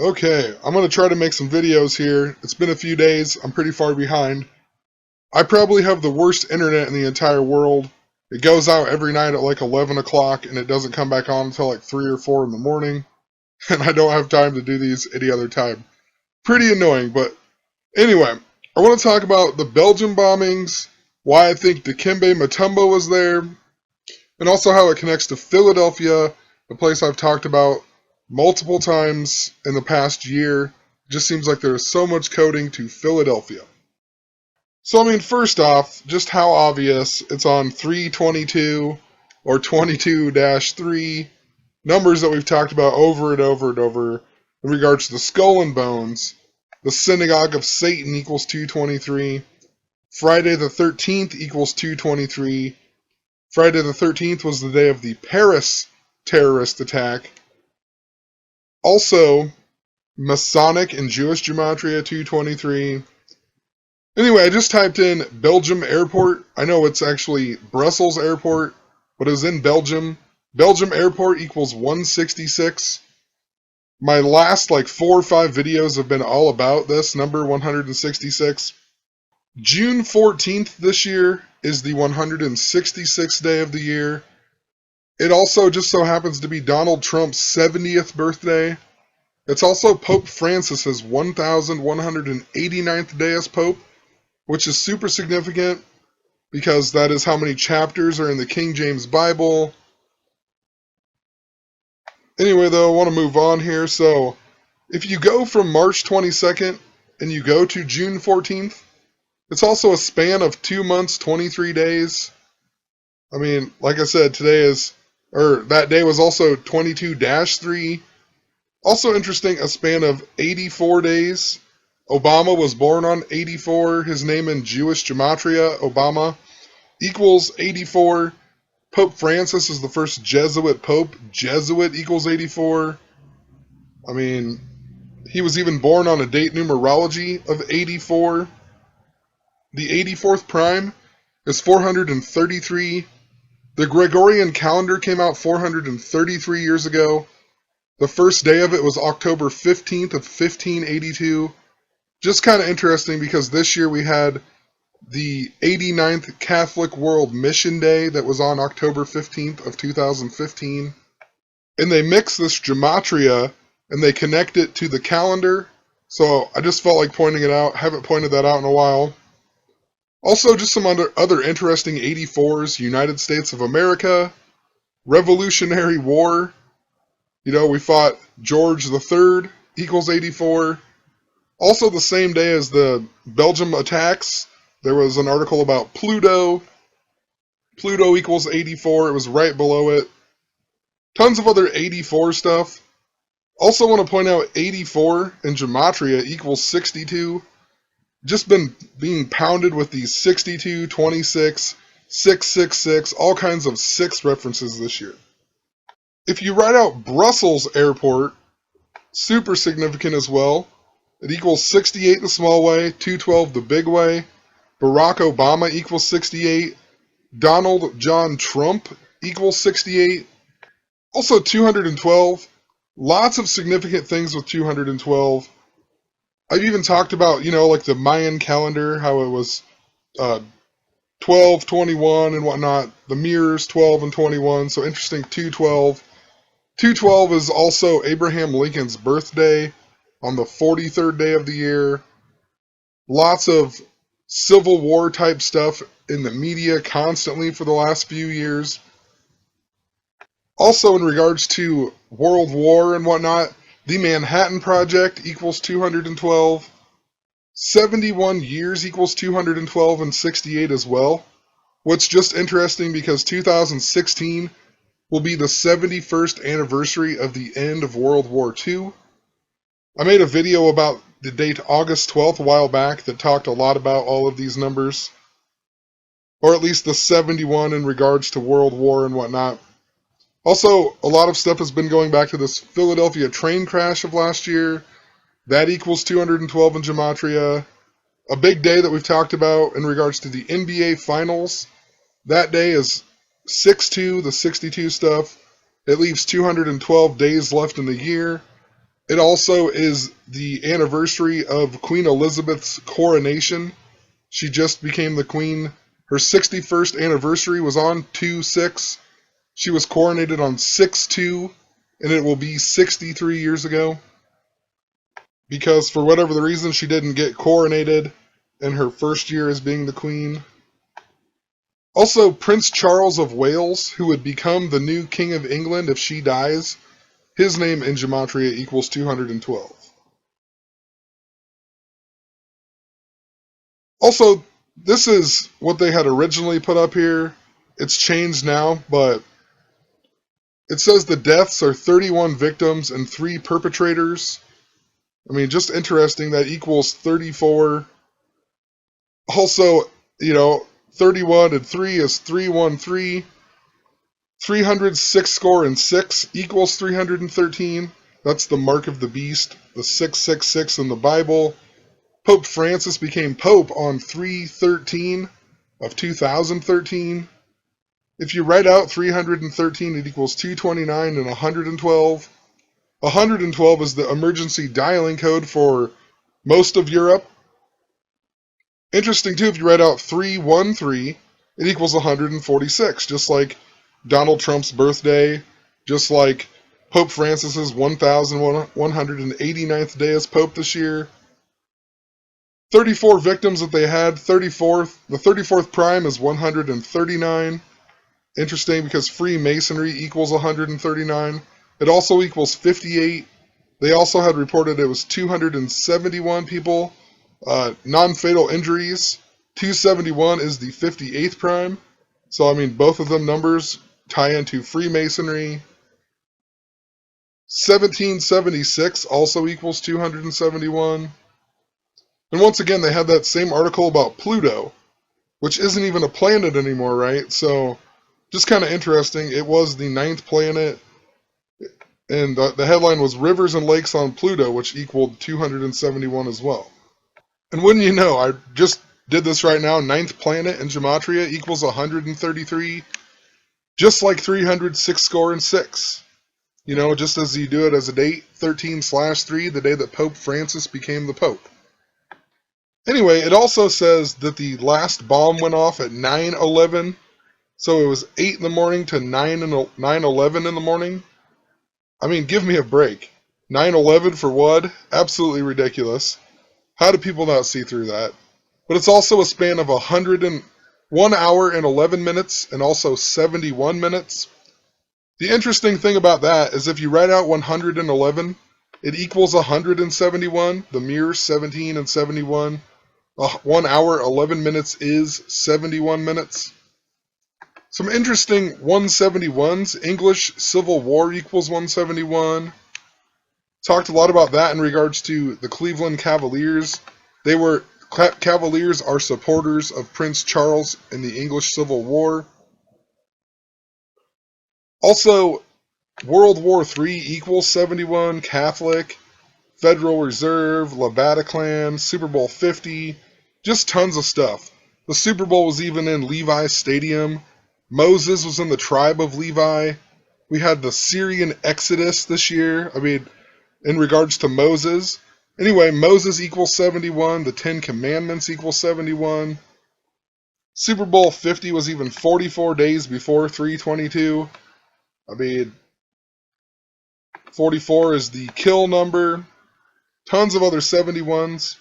Okay, I'm going to try to make some videos here. It's been a few days. I'm pretty far behind. I probably have the worst internet in the entire world. It goes out every night at like 11 o'clock and it doesn't come back on until like 3 or 4 in the morning. And I don't have time to do these any other time. Pretty annoying, but anyway, I want to talk about the Belgium bombings, why I think Dikembe Mutombo was there, and also how it connects to Philadelphia, the place I've talked about multiple times in the past year. It just seems like there's so much coding to Philadelphia. So, I mean, first off, just how obvious it's on 322 or 22 3, numbers that we've talked about over and over and over in regards to the skull and bones. The synagogue of Satan equals 223. Friday the 13th equals 223. Friday the 13th was the day of the Paris terrorist attack. Also, Masonic and Jewish Gematria 223. Anyway, I just typed in Belgium Airport. I know it's actually Brussels Airport, but it was in Belgium. Belgium Airport equals 166. My last like 4 or 5 videos have been all about this number 166. June 14th this year is the 166th day of the year. It also just so happens to be Donald Trump's 70th birthday. It's also Pope Francis's 1189th day as Pope, which is super significant because that is how many chapters are in the King James Bible. Anyway, though, I want to move on here. So, if you go from March 22nd and you go to June 14th, it's also a span of 2 months, 23 days. I mean, like I said, that day was also 22-3. Also interesting, a span of 84 days. Obama was born on 84. His name in Jewish Gematria, Obama, equals 84. Pope Francis is the first Jesuit Pope. Jesuit equals 84. I mean, he was even born on a date numerology of 84. The 84th prime is 433. The Gregorian calendar came out 433 years ago. The first day of it was October 15th of 1582. Just kind of interesting because this year we had the 89th Catholic World Mission Day that was on October 15th of 2015. And they mix this gematria and they connect it to the calendar. So I just felt like pointing it out. Haven't pointed that out in a while. Also, just some other interesting 84s. United States of America, Revolutionary War. You know, we fought George III equals 84. Also, the same day as the Belgium attacks, there was an article about Pluto. Pluto equals 84. It was right below it. Tons of other 84 stuff. Also want to point out 84 in Gematria equals 62. Just been being pounded with these 62, 26, 666, all kinds of 6 references this year. If you write out Brussels Airport, super significant as well. It equals 68 the small way, 212 the big way. Barack Obama equals 68. Donald John Trump equals 68. Also 212. Lots of significant things with 212. I've even talked about, like the Mayan calendar, how it was 12, 21, and whatnot. The mirrors, 12 and 21. So interesting, 212. 212 is also Abraham Lincoln's birthday on the 43rd day of the year. Lots of Civil War type stuff in the media constantly for the last few years. Also, in regards to World War and whatnot, the Manhattan Project equals 212. 71 years equals 212 and 68 as well. What's just interesting because 2016 will be the 71st anniversary of the end of World War II. I made a video about the date August 12th a while back that talked a lot about all of these numbers. Or at least the 71 in regards to World War and whatnot. Also, a lot of stuff has been going back to this Philadelphia train crash of last year. That equals 212 in Gematria. A big day that we've talked about in regards to the NBA Finals. That day is 6-2, the 62 stuff. It leaves 212 days left in the year. It also is the anniversary of Queen Elizabeth's coronation. She just became the queen. Her 61st anniversary was on 2/6. She was coronated on 6/2, and it will be 63 years ago. Because for whatever the reason, she didn't get coronated in her first year as being the queen. Also, Prince Charles of Wales, who would become the new King of England if she dies, his name in Gematria equals 212. Also, this is what they had originally put up here. It's changed now, but it says the deaths are 31 victims and 3 perpetrators. I mean, just interesting. That equals 34. Also, 31 and 3 is 313. 306 score and 6 equals 313. That's the mark of the beast, the 666 in the Bible. Pope Francis became Pope on 3/13 of 2013. If you write out 313, it equals 229 and 112. 112 is the emergency dialing code for most of Europe. Interesting too, if you write out 313, it equals 146, just like Donald Trump's birthday, just like Pope Francis's 1,189th day as Pope this year. 34 victims that they had. The 34th prime is 139. Interesting because Freemasonry equals 139. It also equals 58. They also had reported it was 271 people. Non-fatal injuries. 271 is the 58th prime. So, I mean, both of them numbers tie into Freemasonry. 1776 also equals 271. And once again, they had that same article about Pluto, which isn't even a planet anymore, right? So, just kind of interesting. It was the 9th planet, and the headline was Rivers and Lakes on Pluto, which equaled 271 as well. And wouldn't you know, I just did this right now. 9th planet in Gematria equals 133, just like 306 score and 6. Just as you do it as a date, 13/3, the day that Pope Francis became the Pope. Anyway, it also says that the last bomb went off at 9:11, so it was 8 in the morning to 9:11 in the morning. I mean, give me a break. 9/11 for what? Absolutely ridiculous. How do people not see through that? But it's also a span of 101 hour and 11 minutes and also 71 minutes. The interesting thing about that is if you write out 111, it equals 171. The mirrors 17 and 71. 1 hour, 11 minutes is 71 minutes. Some interesting 171s. English Civil War equals 171. Talked a lot about that in regards to the Cleveland Cavaliers. Cavaliers are supporters of Prince Charles in the English Civil War. Also, World War III equals 71. Catholic, Federal Reserve, Levada Clan, Super Bowl 50, just tons of stuff. The Super Bowl was even in Levi's Stadium. Moses was in the tribe of Levi. We had the Syrian Exodus this year. I mean, in regards to Moses. Anyway, Moses equals 71. The 10 Commandments equal 71. Super Bowl 50 was even 44 days before 322. I mean, 44 is the kill number. Tons of other 71s.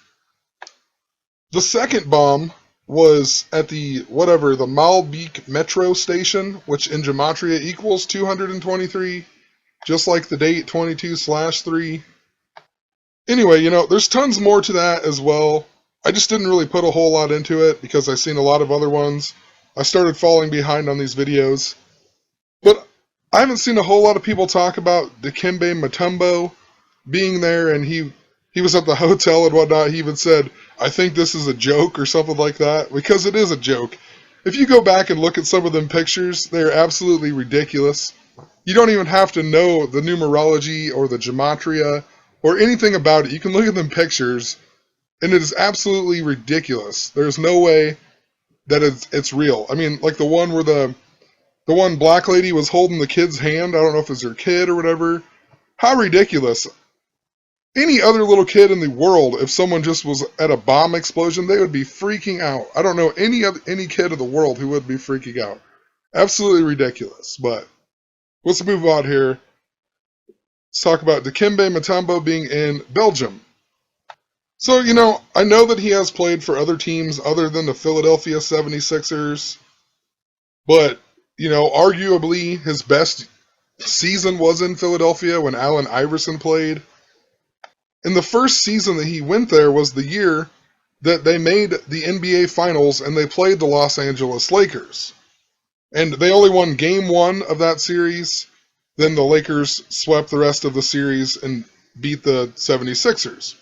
The second bomb was at the Malbeek Metro Station, which in Gematria equals 223, just like the date 22/3. Anyway, there's tons more to that as well. I just didn't really put a whole lot into it because I've seen a lot of other ones. I started falling behind on these videos. But I haven't seen a whole lot of people talk about Dikembe Mutombo being there, and he was at the hotel and whatnot. He even said, I think this is a joke or something like that, because it is a joke. If you go back and look at some of them pictures, they're absolutely ridiculous. You don't even have to know the numerology or the gematria or anything about it. You can look at them pictures, and it is absolutely ridiculous. There's no way that it's real. I mean, like the one where the one black lady was holding the kid's hand. I don't know if it's her kid or whatever. How ridiculous. Any other little kid in the world, if someone just was at a bomb explosion, they would be freaking out. I don't know any kid in the world who would be freaking out. Absolutely ridiculous. But let's move on here. Let's talk about Dikembe Mutombo being in Belgium. So, I know that he has played for other teams other than the Philadelphia 76ers, but, arguably his best season was in Philadelphia when Allen Iverson played. And the first season that he went there was the year that they made the NBA Finals and they played the Los Angeles Lakers. And they only won game one of that series. Then the Lakers swept the rest of the series and beat the 76ers.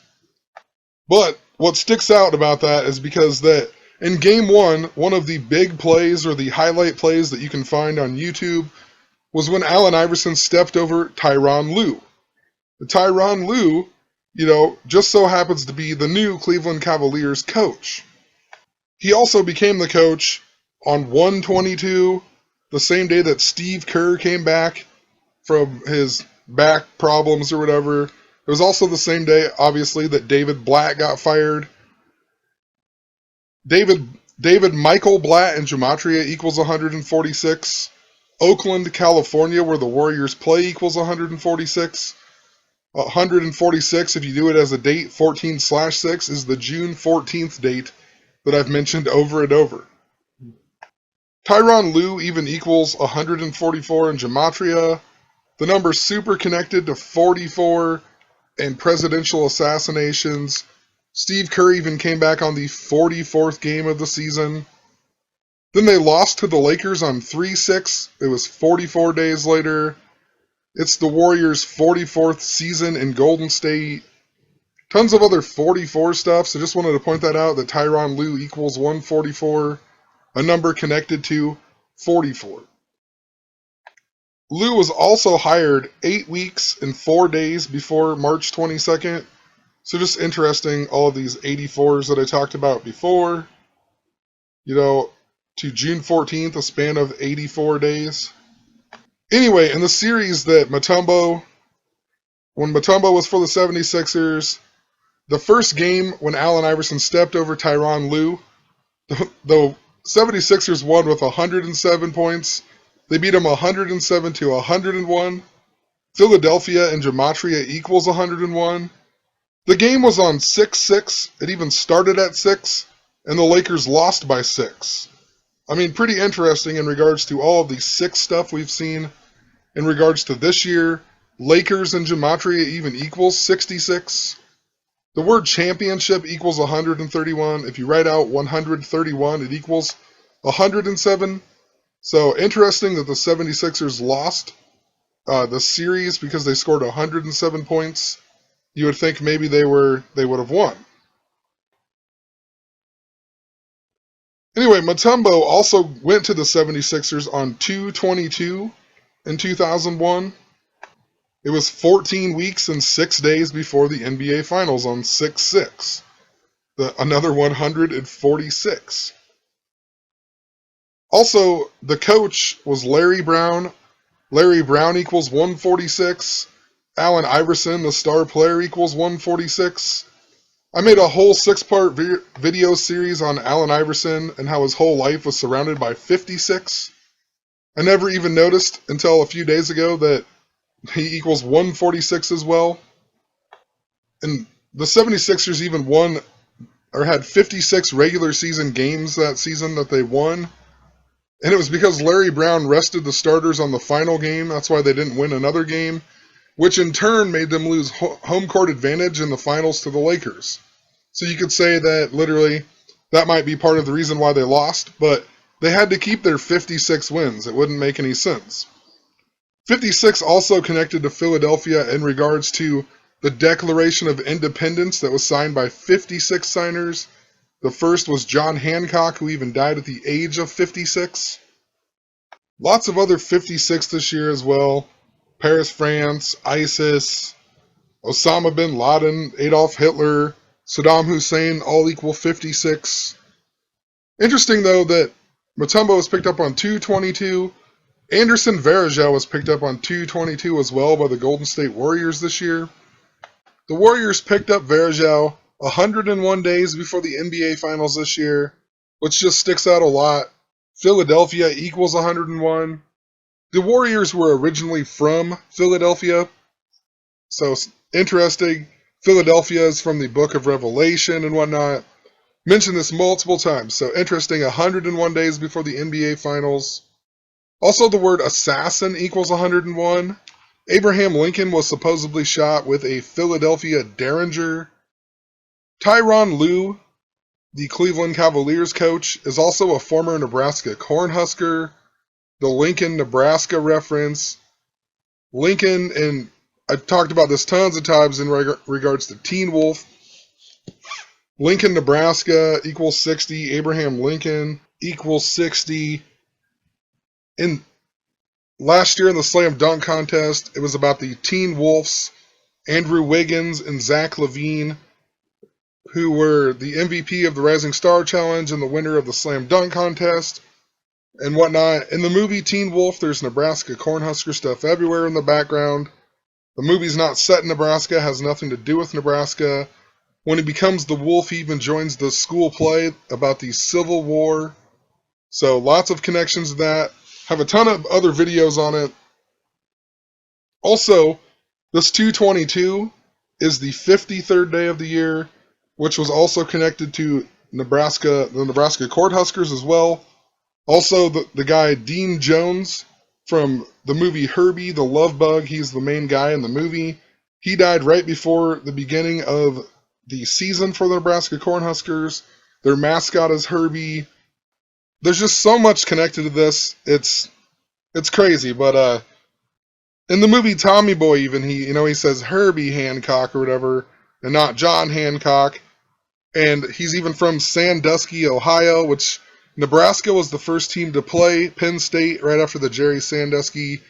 But what sticks out about that is because that in game one of the big plays or the highlight plays that you can find on YouTube was when Allen Iverson stepped over Tyronn Lue. Tyronn Lue, just so happens to be the new Cleveland Cavaliers coach. He also became the coach on 1/22, the same day that Steve Kerr came back from his back problems or whatever. It was also the same day, obviously, that David Blatt got fired. David Michael Blatt in Gematria equals 146. Oakland, California, where the Warriors play, equals 146. 146, if you do it as a date, 14/6, is the June 14th date that I've mentioned over and over. Tyronn Lue even equals 144 in Gematria. The number's super connected to 44 and presidential assassinations. Steve Kerr even came back on the 44th game of the season. Then they lost to the Lakers on 3/6. It was 44 days later. It's the Warriors' 44th season in Golden State. Tons of other 44 stuff, so just wanted to point that out, that Tyronn Lue equals 144, a number connected to 44. Lue was also hired 8 weeks and 4 days before March 22nd. So just interesting, all of these 84s that I talked about before, to June 14th, a span of 84 days. Anyway, in the series that when Mutombo was for the 76ers, the first game when Allen Iverson stepped over Tyronn Lue, the 76ers won with 107 points. They beat him 107 to 101. Philadelphia and Gematria equals 101. The game was on 6/6. It even started at 6, and the Lakers lost by 6. I mean, pretty interesting in regards to all of the 6 stuff we've seen. In regards to this year, Lakers and Gematria even equals 66. The word championship equals 131. If you write out 131, it equals 107. So interesting that the 76ers lost the series because they scored 107 points. You would think maybe they would have won. Anyway, Mutombo also went to the 76ers on 2/22 in 2001. It was 14 weeks and 6 days before the NBA Finals on 6/6. Another 146. Also, the coach was Larry Brown. Larry Brown equals 146. Allen Iverson, the star player, equals 146. I made a whole 6-part video series on Allen Iverson and how his whole life was surrounded by 56. I never even noticed until a few days ago that he equals 146 as well. And the 76ers even won or had 56 regular season games that season that they won. And it was because Larry Brown rested the starters on the final game. That's why they didn't win another game, which in turn made them lose home court advantage in the finals to the Lakers. So you could say that literally that might be part of the reason why they lost, but they had to keep their 56 wins. It wouldn't make any sense. 56 also connected to Philadelphia in regards to the Declaration of Independence that was signed by 56 signers. The first was John Hancock, who even died at the age of 56. Lots of other 56 this year as well. Paris, France, ISIS, Osama bin Laden, Adolf Hitler, Saddam Hussein, all equal 56. Interesting, though, that Mutombo was picked up on 2/22. Anderson Varejao was picked up on 2/22 as well by the Golden State Warriors this year. The Warriors picked up Varejao 101 days before the NBA Finals this year, which just sticks out a lot. Philadelphia equals 101. The Warriors were originally from Philadelphia, so interesting. Philadelphia is from the Book of Revelation and whatnot. Mentioned this multiple times, so interesting. 101 days before the NBA Finals. Also, the word assassin equals 101. Abraham Lincoln was supposedly shot with a Philadelphia Derringer. Tyronn Lue, the Cleveland Cavaliers coach, is also a former Nebraska Cornhusker. The Lincoln, Nebraska reference. Lincoln, and I've talked about this tons of times in regards to Teen Wolf. Lincoln, Nebraska equals 60. Abraham Lincoln equals 60. In last year in the Slam Dunk Contest, it was about the Teen Wolves, Andrew Wiggins and Zach LaVine, who were the MVP of the Rising Star Challenge and the winner of the Slam Dunk Contest and whatnot. In the movie Teen Wolf, there's Nebraska Cornhusker stuff everywhere in the background. The movie's not set in Nebraska, has nothing to do with Nebraska. When he becomes the wolf, he even joins the school play about the Civil War. So lots of connections to that. Have a ton of other videos on it. Also, this 222 is the 53rd day of the year, which was also connected to Nebraska, the Nebraska Cornhuskers as well. Also, the guy Dean Jones from the movie Herbie the Love Bug, he's the main guy in the movie. He died right before the beginning of the season for the Nebraska Cornhuskers. Their mascot is Herbie. There's just so much connected to this. It's crazy, but in the movie Tommy Boy, even he says Herbie Hancock or whatever, and not John Hancock. And he's even from Sandusky, Ohio, which Nebraska was the first team to play Penn State right after the Jerry Sandusky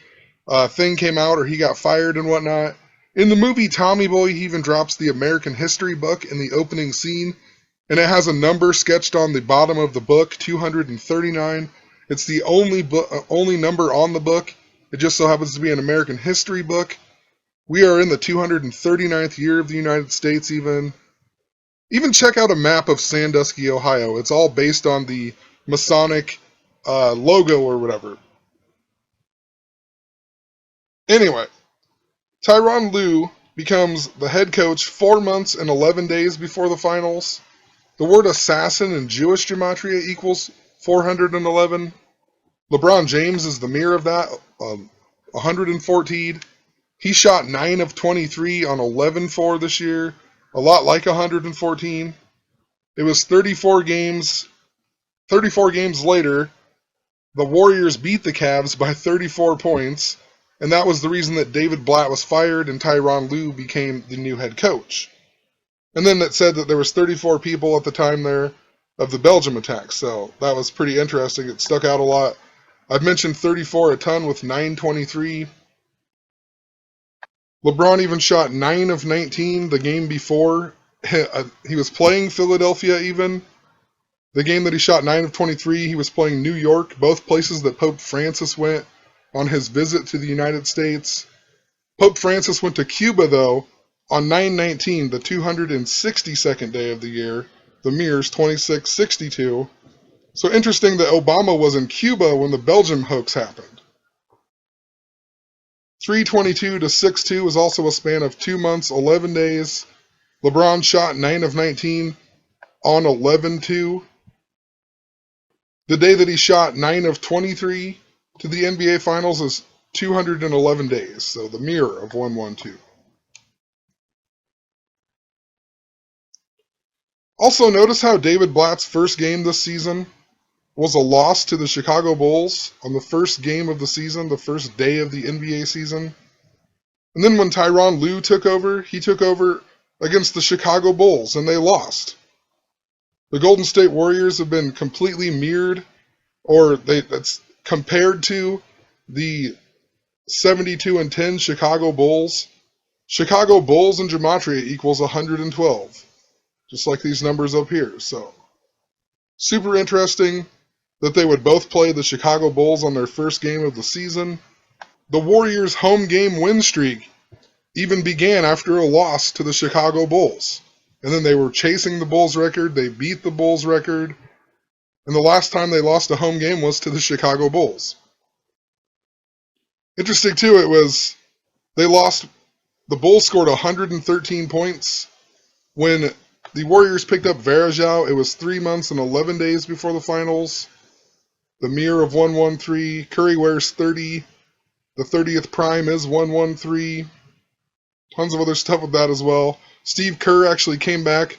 thing came out, or he got fired and whatnot. In the movie Tommy Boy, he even drops the American history book in the opening scene, and it has a number sketched on the bottom of the book, 239. It's the only number on the book. It just so happens to be an American history book. We are in the 239th year of the United States even. Even check out a map of Sandusky, Ohio. It's all based on the Masonic logo or whatever. Anyway, Tyronn Lue becomes the head coach 4 months and 11 days before the finals. The word assassin in Jewish gematria equals 411. LeBron James is the mirror of that, 114. He shot 9 of 23 on 11-4 this year, a lot like 114. It was 34 games. 34 games later, the Warriors beat the Cavs by 34 points, and that was the reason that David Blatt was fired and Tyronn Lue became the new head coach. And then it said that there was 34 people at the time there of the Belgium attack, so that was pretty interesting. It stuck out a lot. I've mentioned 34 a ton with 923. LeBron even shot 9 of 19 the game before. He was playing Philadelphia even. The game that he shot 9 of 23, he was playing New York, both places that Pope Francis went on his visit to the United States. Pope Francis went to Cuba, though, on 9/19, the 262nd day of the year, the Mirrors 2662. So interesting that Obama was in Cuba when the Belgium hoax happened. 322 to 62 was also a span of 2 months, 11 days. LeBron shot 9 of 19 on 11-2. The day that he shot 9 of 23 to the NBA Finals is 211 days, so the mirror of 112. Also, notice how David Blatt's first game this season was a loss to the Chicago Bulls on the first game of the season, the first day of the NBA season. And then when Tyronn Lue took over, he took over against the Chicago Bulls, and they lost. The Golden State Warriors have been completely mirrored, or that's compared to the 72-10 Chicago Bulls. Chicago Bulls in gematria equals 112, just like these numbers up here. So, super interesting that they would both play the Chicago Bulls on their first game of the season. The Warriors' home game win streak even began after a loss to the Chicago Bulls. And then they were chasing the Bulls record. They beat the Bulls record. And the last time they lost a home game was to the Chicago Bulls. Interesting, too, it was they lost. The Bulls scored 113 points. When the Warriors picked up Varejao, it was 3 months and 11 days before the finals. The mirror of 113. Curry wears 30. The 30th prime is 113. Tons of other stuff with that as well. Steve Kerr actually came back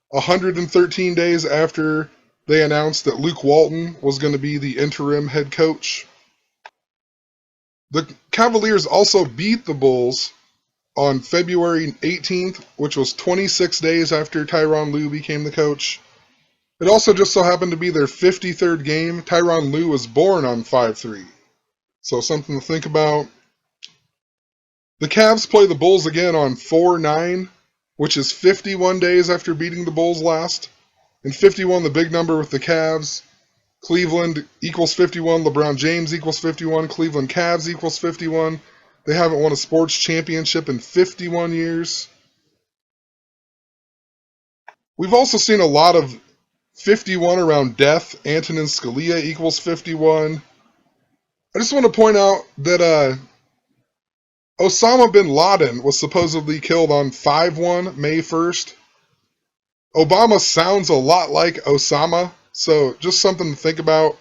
113 days after they announced that Luke Walton was going to be the interim head coach. The Cavaliers also beat the Bulls on February 18th, which was 26 days after Tyronn Lue became the coach. It also just so happened to be their 53rd game. Tyronn Lue was born on 5/3. So something to think about. The Cavs play the Bulls again on 4/9, which is 51 days after beating the Bulls last. And 51, the big number with the Cavs. Cleveland equals 51. LeBron James equals 51. Cleveland Cavs equals 51. They haven't won a sports championship in 51 years. We've also seen a lot of 51 around death. Antonin Scalia equals 51. I just want to point out that Osama bin Laden was supposedly killed on 5/1, May 1st. Obama sounds a lot like Osama, so just something to think about.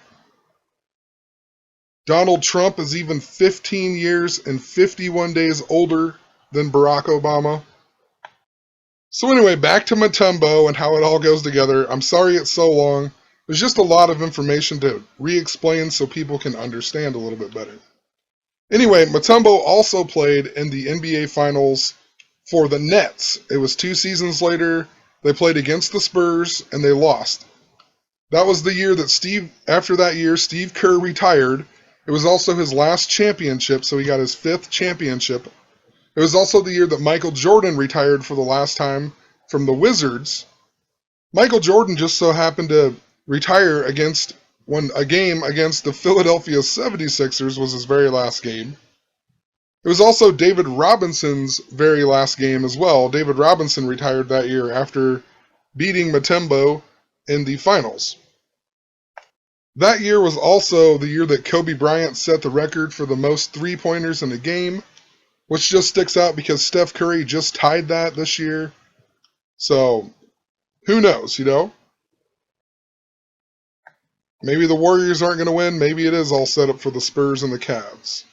Donald Trump is even 15 years and 51 days older than Barack Obama. So anyway, back to Mutombo and how it all goes together. I'm sorry it's so long. There's just a lot of information to re-explain so people can understand a little bit better. Anyway, Mutombo also played in the NBA Finals for the Nets. It was 2 seasons later. They played against the Spurs, and they lost. That was the year that after that year, Steve Kerr retired. It was also his last championship, so he got his 5th championship. It was also the year that Michael Jordan retired for the last time from the Wizards. Michael Jordan just so happened to retire when a game against the Philadelphia 76ers was his very last game. It was also David Robinson's very last game as well. David Robinson retired that year after beating Mutombo in the finals. That year was also the year that Kobe Bryant set the record for the most three-pointers in a game, which just sticks out because Steph Curry just tied that this year. So, who knows, Maybe the Warriors aren't going to win. Maybe it is all set up for the Spurs and the Cavs.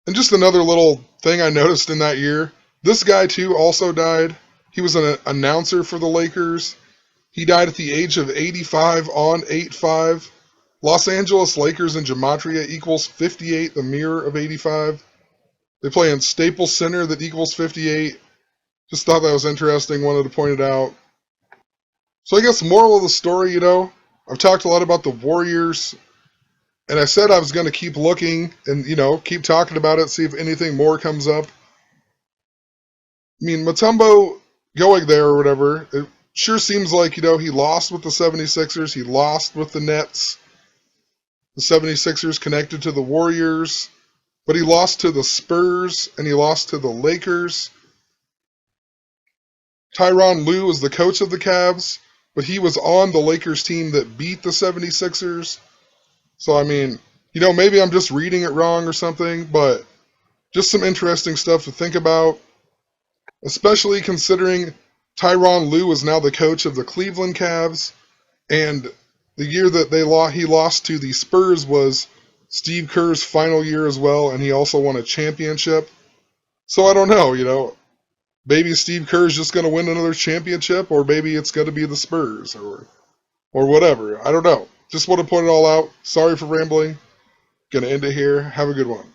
And just another little thing I noticed in that year, this guy too also died. He was an announcer for the Lakers. He died at the age of 85 on 8/5. Los Angeles Lakers in Gematria equals 58, the mirror of 85. They play in Staples Center that equals 58. Just thought that was interesting, wanted to point it out. So I guess moral of the story, I've talked a lot about the Warriors, and I said I was going to keep looking and, keep talking about it, see if anything more comes up. I mean, Mutombo going there or whatever, it sure seems like, he lost with the 76ers, he lost with the Nets. The 76ers connected to the Warriors, but he lost to the Spurs, and he lost to the Lakers. Tyronn Lue was the coach of the Cavs, but he was on the Lakers team that beat the 76ers. So, I mean, maybe I'm just reading it wrong or something, but just some interesting stuff to think about, especially considering Tyronn Lue is now the coach of the Cleveland Cavs, and the year that he lost to the Spurs was Steve Kerr's final year as well, and he also won a championship. So I don't know, maybe Steve Kerr's just going to win another championship, or maybe it's going to be the Spurs, or whatever. I don't know. Just want to point it all out. Sorry for rambling. Going to end it here. Have a good one.